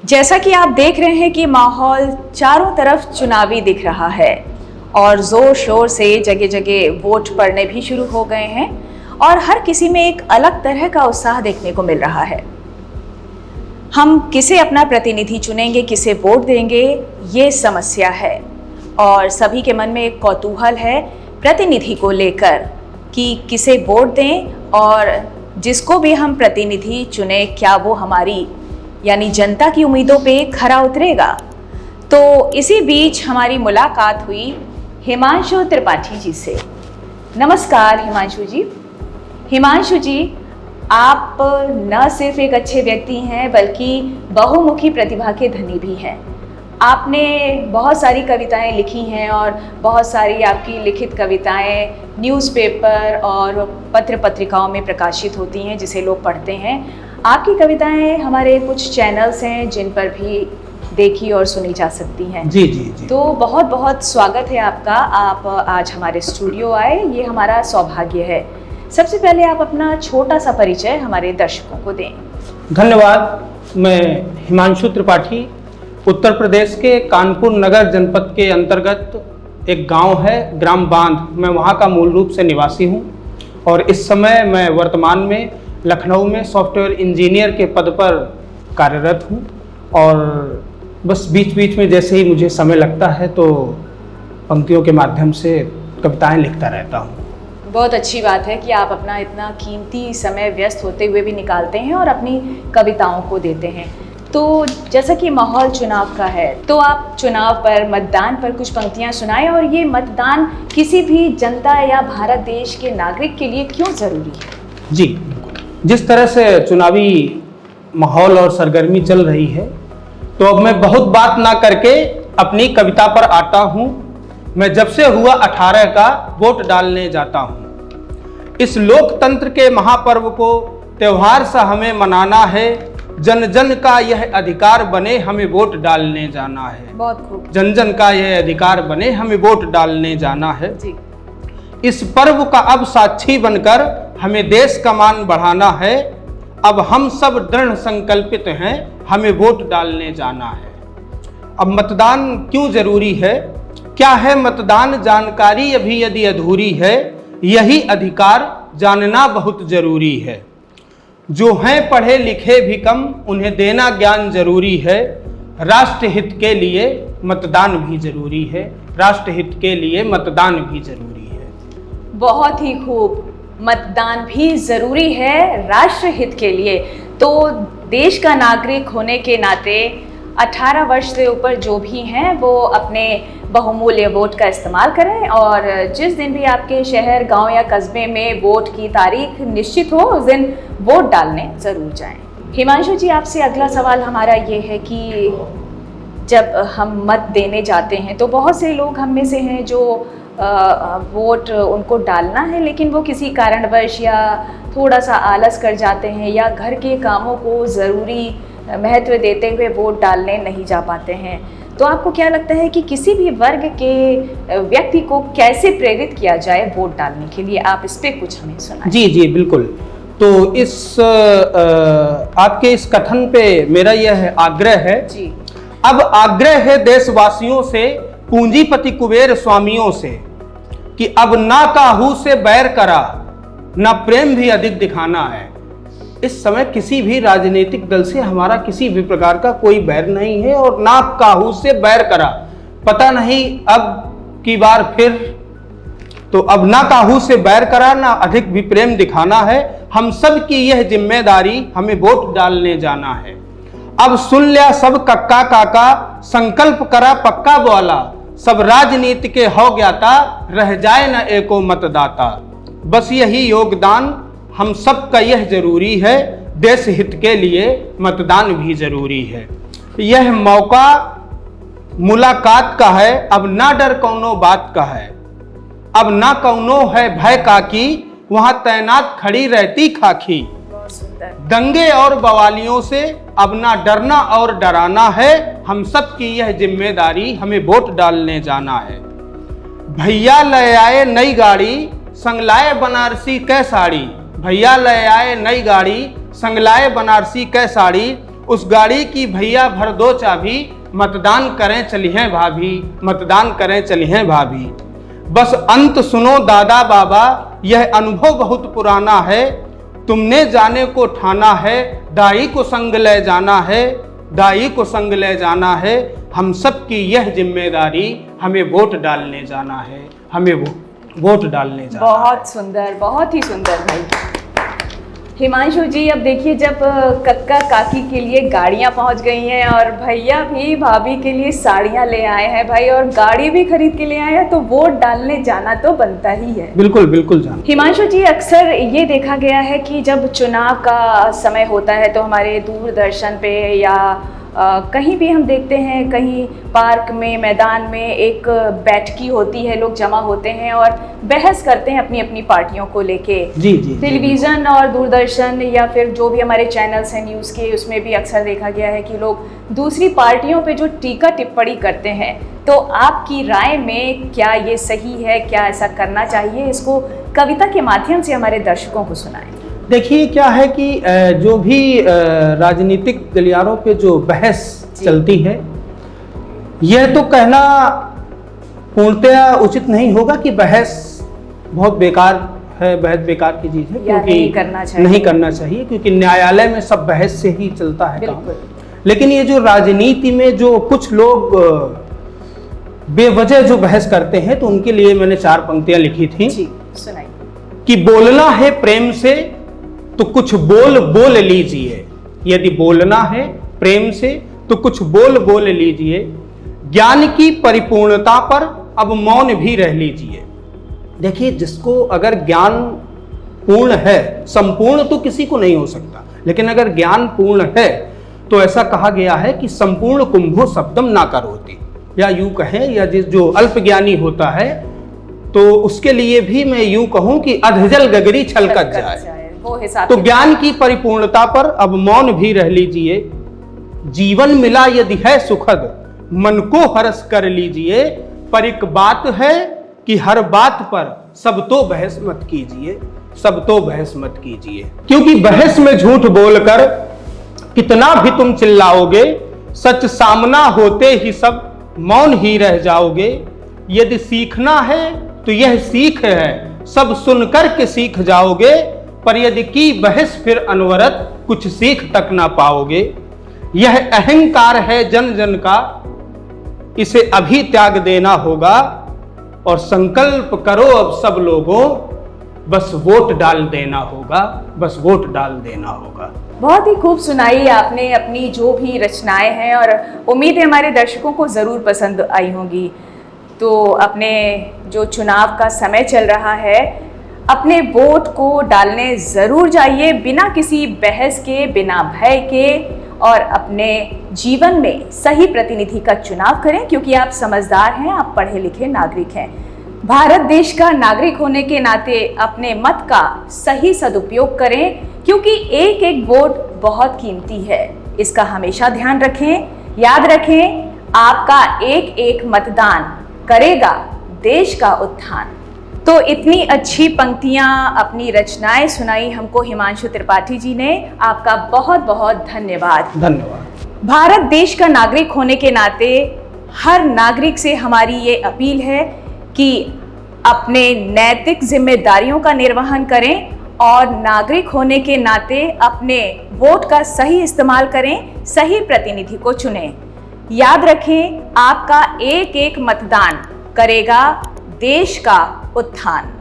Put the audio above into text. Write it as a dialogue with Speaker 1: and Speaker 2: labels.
Speaker 1: जैसा कि आप देख रहे हैं कि माहौल चारों तरफ चुनावी दिख रहा है और ज़ोर शोर से जगह जगह वोट पड़ने भी शुरू हो गए हैं और हर किसी में एक अलग तरह का उत्साह देखने को मिल रहा है। हम किसे अपना प्रतिनिधि चुनेंगे, किसे वोट देंगे, ये समस्या है और सभी के मन में एक कौतूहल है प्रतिनिधि को लेकर कि किसे वोट दें और जिसको भी हम प्रतिनिधि चुने क्या वो हमारी यानी जनता की उम्मीदों पे खरा उतरेगा। तो इसी बीच हमारी मुलाकात हुई हिमांशु त्रिपाठी जी से। नमस्कार हिमांशु जी। हिमांशु जी, आप न सिर्फ एक अच्छे व्यक्ति हैं बल्कि बहुमुखी प्रतिभा के धनी भी हैं। आपने बहुत सारी कविताएं लिखी हैं और बहुत सारी आपकी लिखित कविताएं न्यूज़पेपर और पत्र पत्रिकाओं में प्रकाशित होती हैं जिसे लोग पढ़ते हैं। आपकी कविताएं हमारे कुछ चैनल्स हैं जिन पर भी देखी और सुनी जा सकती हैं।
Speaker 2: जी।
Speaker 1: तो बहुत बहुत स्वागत है आपका। आप आज हमारे स्टूडियो आए, ये हमारा सौभाग्य है। सबसे पहले आप अपना छोटा सा परिचय हमारे दर्शकों को दें।
Speaker 2: धन्यवाद। मैं हिमांशु त्रिपाठी उत्तर प्रदेश के कानपुर नगर जनपद के अंतर्गत एक गांव है ग्राम बांध, मैं वहां का मूल रूप से निवासी हूं और इस समय मैं वर्तमान में लखनऊ में सॉफ्टवेयर इंजीनियर के पद पर कार्यरत हूं और बस बीच बीच में जैसे ही मुझे समय लगता है तो पंक्तियों के माध्यम से कविताएं लिखता रहता हूं।
Speaker 1: बहुत अच्छी बात है कि आप अपना इतना कीमती समय व्यस्त होते हुए भी निकालते हैं और अपनी कविताओं को देते हैं। तो जैसा कि माहौल चुनाव का है तो आप चुनाव पर, मतदान पर कुछ पंक्तियां सुनाएं और ये मतदान किसी भी जनता या भारत देश के नागरिक के लिए क्यों ज़रूरी है?
Speaker 2: जी, जिस तरह से चुनावी माहौल और सरगर्मी चल रही है तो अब मैं बहुत बात ना करके अपनी कविता पर आता हूँ। मैं जब से हुआ 18 का वोट डालने जाता हूँ। इस लोकतंत्र के महापर्व को त्योहार सा हमें मनाना है। जन जन का यह अधिकार बने, हमें वोट डालने जाना है।
Speaker 1: बहुत खूब।
Speaker 2: जन जन का यह अधिकार बने, हमें वोट डालने जाना है
Speaker 1: जी।
Speaker 2: इस पर्व का अब साक्षी बनकर हमें देश का मान बढ़ाना है। अब हम सब दृढ़ संकल्पित हैं, हमें वोट डालने जाना है। अब मतदान क्यों जरूरी है? क्या है मतदान? जानकारी अभी यदि अधूरी है, यही अधिकार जानना बहुत जरूरी है। जो हैं पढ़े लिखे भी कम, उन्हें देना ज्ञान जरूरी है। राष्ट्रहित के लिए मतदान भी जरूरी है। राष्ट्रहित के लिए मतदान भी जरूरी है।
Speaker 1: बहुत ही खूब। मतदान भी ज़रूरी है राष्ट्र हित के लिए। तो देश का नागरिक होने के नाते 18 वर्ष से ऊपर जो भी हैं वो अपने बहुमूल्य वोट का इस्तेमाल करें और जिस दिन भी आपके शहर, गांव या कस्बे में वोट की तारीख निश्चित हो उस दिन वोट डालने ज़रूर जाएं। हिमांशु जी, आपसे अगला सवाल हमारा ये है कि जब हम मत देने जाते हैं तो बहुत से लोग हम में से हैं जो वोट उनको डालना है लेकिन वो किसी कारणवश या थोड़ा सा आलस कर जाते हैं या घर के कामों को ज़रूरी महत्व देते हुए वोट डालने नहीं जा पाते हैं। तो आपको क्या लगता है कि किसी भी वर्ग के व्यक्ति को कैसे प्रेरित किया जाए वोट डालने के लिए? आप इस पे कुछ हमें सुनाएं।
Speaker 2: जी बिल्कुल। तो इस आपके इस कथन पे मेरा यह आग्रह है
Speaker 1: जी।
Speaker 2: अब आग्रह है देशवासियों से, पूंजीपति कुबेर स्वामियों से कि अब ना काहू से बैर करा, ना प्रेम भी अधिक दिखाना है। इस समय किसी भी राजनीतिक दल से हमारा किसी भी प्रकार का कोई बैर नहीं है और ना काहू से बैर करा। पता नहीं अब की बार फिर तो अब ना काहू से बैर करा, ना अधिक भी प्रेम दिखाना है। हम सब की यह जिम्मेदारी, हमें वोट डालने जाना है। अब सुन लिया सब कक्का काका, संकल्प करा पक्का वाला। सब राजनीति के हो ज्ञाता, रह जाए न एको मतदाता। बस यही योगदान हम सब का यह जरूरी है। देश हित के लिए मतदान भी जरूरी है। यह मौका मुलाकात का है, अब ना डर कौनो बात का है। अब ना कौनो है भय काकी, वहां तैनात खड़ी रहती खाकी। दंगे और बवालियों से अब ना डरना और डराना है। हम सब की यह जिम्मेदारी, हमें वोट डालने जाना है। भैया ले आए नई गाड़ी, संगलाए बनारसी कै साड़ी। भैया ले आए नई गाड़ी, संगलाए बनारसी कै साड़ी। उस गाड़ी की भैया भर दो चाबी, मतदान करें चलिए भाभी, मतदान करें चलिए भाभी। बस अंत सुनो दादा बाबा, यह अनुभव बहुत पुराना है, तुमने जाने को ठाना है, दाई को संग ले जाना है, दाई को संग ले जाना है। हम सब की यह जिम्मेदारी, हमें वोट डालने जाना है, हमें वोट डालने जाना है।
Speaker 1: बहुत सुंदर, बहुत ही सुंदर भाई। हिमांशु जी, अब देखिए जब कक्का काकी के लिए गाड़ियां पहुंच गई हैं और भैया भी भाभी के लिए साड़ियां ले आए हैं भाई, और गाड़ी भी खरीद के ले आए हैं, तो वोट डालने जाना तो बनता ही है।
Speaker 2: बिल्कुल बिल्कुल जाना।
Speaker 1: हिमांशु जी, अक्सर ये देखा गया है कि जब चुनाव का समय होता है तो हमारे दूरदर्शन पे या कहीं भी हम देखते हैं, कहीं पार्क में, मैदान में एक बैठकी होती है, लोग जमा होते हैं और बहस करते हैं अपनी अपनी पार्टियों को लेके।
Speaker 2: जी जी।
Speaker 1: टेलीविज़न और दूरदर्शन या फिर जो भी हमारे चैनल्स हैं न्यूज़ के, उसमें भी अक्सर देखा गया है कि लोग दूसरी पार्टियों पे जो टीका टिप्पणी करते हैं, तो आपकी राय में क्या ये सही है, क्या ऐसा करना चाहिए? इसको कविता के माध्यम से हमारे दर्शकों को सुनाएं।
Speaker 2: देखिए क्या है कि जो भी राजनीतिक गलियारों पे जो बहस चलती है, यह तो कहना पूर्णतया उचित नहीं होगा कि बहस बहुत बेकार है, बहस बेकार की चीज़ है, क्योंकि नहीं करना चाहिए, क्योंकि न्यायालय में सब बहस से ही चलता है काम। लेकिन ये जो राजनीति में जो कुछ लोग बेवजह जो बहस करते हैं, तो उनके लिए मैंने 4 पंक्तियां लिखी थी।
Speaker 1: जी, सुनाइए।
Speaker 2: कि बोलना है प्रेम से तो कुछ बोल लीजिए, यदि बोलना है प्रेम से तो कुछ बोल लीजिए, ज्ञान की परिपूर्णता पर अब मौन भी रह लीजिए। देखिए, जिसको अगर ज्ञान पूर्ण है, संपूर्ण तो किसी को नहीं हो सकता, लेकिन अगर ज्ञान पूर्ण है तो ऐसा कहा गया है कि संपूर्ण कुंभो शब्दम ना करोति, या यूं कहें, या जो अल्प ज्ञानी होता है तो उसके लिए भी मैं यूं कहूं कि अधजल गगरी छलकत जाए। तो ज्ञान की परिपूर्णता पर अब मौन भी रह लीजिए, जीवन मिला यदि है सुखद, मन को हर्ष कर लीजिए, पर एक बात है कि हर बात पर सब तो बहस मत कीजिए, सब तो बहस मत कीजिए, क्योंकि बहस में झूठ बोलकर कितना भी तुम चिल्लाओगे, सच सामना होते ही सब मौन ही रह जाओगे। यदि सीखना है तो यह सीख है, सब सुनकर के सीख जाओगे, पर यदि की बहस फिर अनवरत, कुछ सीख तक ना पाओगे। यह अहंकार है जन जन का, इसे अभी त्याग देना होगा, और संकल्प करो अब सब लोगों, बस वोट डाल देना होगा, बस वोट डाल देना होगा।
Speaker 1: बहुत ही खूब सुनाई आपने अपनी जो भी रचनाएं हैं, और उम्मीद है हमारे दर्शकों को ज़रूर पसंद आई होंगी। तो अपने जो चुनाव का समय चल रहा है, अपने वोट को डालने ज़रूर जाइए, बिना किसी बहस के, बिना भय के, और अपने जीवन में सही प्रतिनिधि का चुनाव करें, क्योंकि आप समझदार हैं, आप पढ़े लिखे नागरिक हैं। भारत देश का नागरिक होने के नाते अपने मत का सही सदुपयोग करें, क्योंकि एक एक वोट बहुत कीमती है। इसका हमेशा ध्यान रखें, याद रखें, आपका एक एक मतदान करेगा देश का उत्थान। तो इतनी अच्छी पंक्तियां, अपनी रचनाएं सुनाई हमको हिमांशु त्रिपाठी जी ने, आपका बहुत बहुत धन्यवाद।
Speaker 2: धन्यवाद।
Speaker 1: भारत देश का नागरिक होने के नाते हर नागरिक से हमारी ये अपील है कि अपने नैतिक जिम्मेदारियों का निर्वहन करें, और नागरिक होने के नाते अपने वोट का सही इस्तेमाल करें, सही प्रतिनिधि को चुनें। याद रखें, आपका एक एक मतदान करेगा देश का उत्थान।